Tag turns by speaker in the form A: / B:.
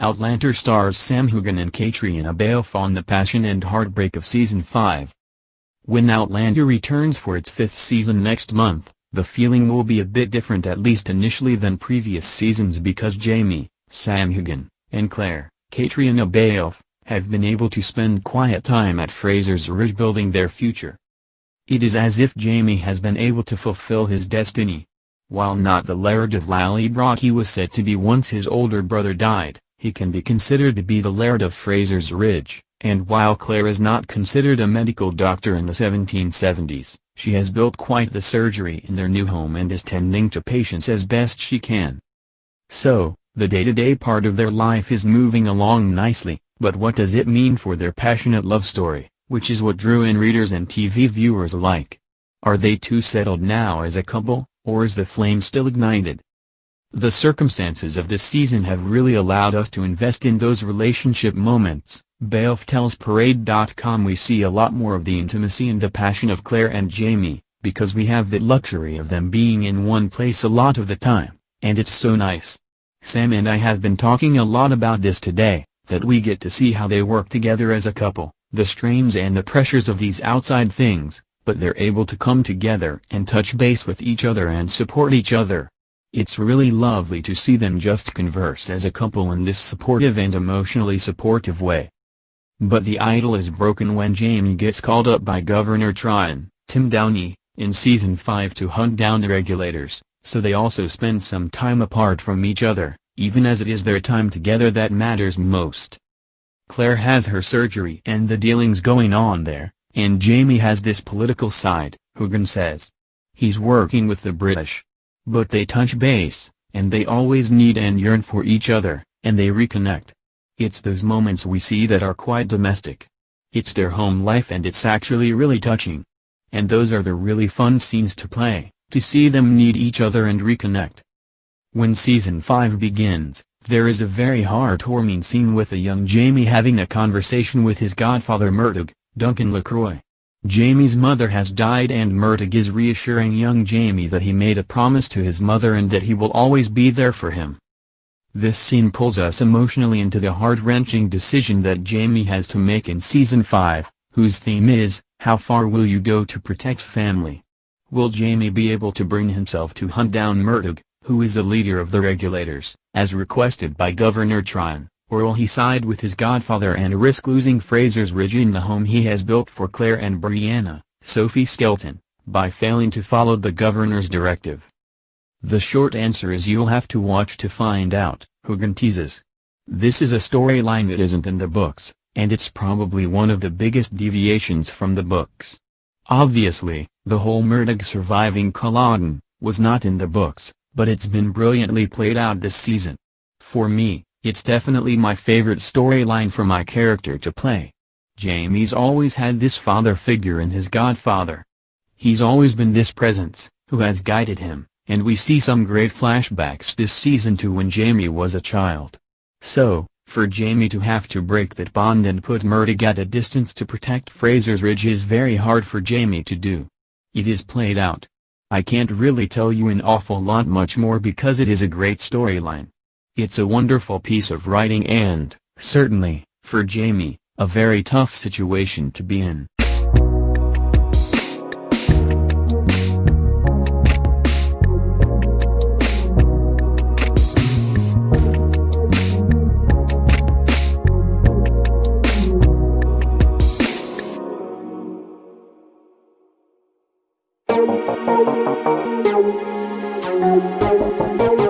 A: Outlander stars Sam Heughan and Caitriona Balfe on The Passion and Heartbreak of Season 5. When Outlander returns for its 5th season next month, the feeling will be a bit different, at least initially, than previous seasons, because Jamie, Sam Heughan, and Claire, Caitriona Balfe, have been able to spend quiet time at Fraser's Ridge building their future. It is as if Jamie has been able to fulfill his destiny. While not the Laird of Lallybroch he was said to be once his older brother died, he can be considered to be the Laird of Fraser's Ridge, and while Claire is not considered a medical doctor in the 1770s, she has built quite the surgery in their new home and is tending to patients as best she can. So, the day-to-day part of their life is moving along nicely, but what does it mean for their passionate love story, which is what drew in readers and TV viewers alike? Are they too settled now as a couple, or is the flame still ignited? The circumstances of this season have really allowed us to invest in those relationship moments. Balfe tells Parade.com we see a lot more of the intimacy and the passion of Claire and Jamie, because we have the luxury of them being in one place a lot of the time, and it's so nice. Sam and I have been talking a lot about this today, that we get to see how they work together as a couple, the strains and the pressures of these outside things, but they're able to come together and touch base with each other and support each other. It's really lovely to see them just converse as a couple in this supportive and emotionally supportive way. But the idyll is broken when Jamie gets called up by Governor Tryon, Tim Downey, in Season 5 to hunt down the regulators, so they also spend some time apart from each other, even as it is their time together that matters most. Claire has her surgery and the dealings going on there, and Jamie has this political side, Heughan says. He's working with the British. But they touch base, and they always need and yearn for each other, and they reconnect. It's those moments we see that are quite domestic. It's their home life, and it's actually really touching. And those are the really fun scenes to play, to see them need each other and reconnect. When Season 5 begins, there is a very heartwarming scene with a young Jamie having a conversation with his godfather Murtagh, Duncan LaCroix. Jamie's mother has died, and Murtagh is reassuring young Jamie that he made a promise to his mother and that he will always be there for him. This scene pulls us emotionally into the heart-wrenching decision that Jamie has to make in Season 5, whose theme is, how far will you go to protect family? Will Jamie be able to bring himself to hunt down Murtagh, who is the leader of the regulators, as requested by Governor Tryon? Or will he side with his godfather and risk losing Fraser's Ridge in the home he has built for Claire and Brianna, Sophie Skelton, by failing to follow the governor's directive? The short answer is you'll have to watch to find out, Heughan teases. This is a storyline that isn't in the books, and it's probably one of the biggest deviations from the books. Obviously, the whole Murtagh surviving Culloden was not in the books, but it's been brilliantly played out this season. For me, it's definitely my favorite storyline for my character to play. Jamie's always had this father figure in his godfather. He's always been this presence, who has guided him, and we see some great flashbacks this season to when Jamie was a child. So, for Jamie to have to break that bond and put Murtagh at a distance to protect Fraser's Ridge is very hard for Jamie to do. It is played out. I can't really tell you an awful lot much more because it is a great storyline. It's a wonderful piece of writing and, certainly, for Jamie, a very tough situation to be in.
B: Thank you.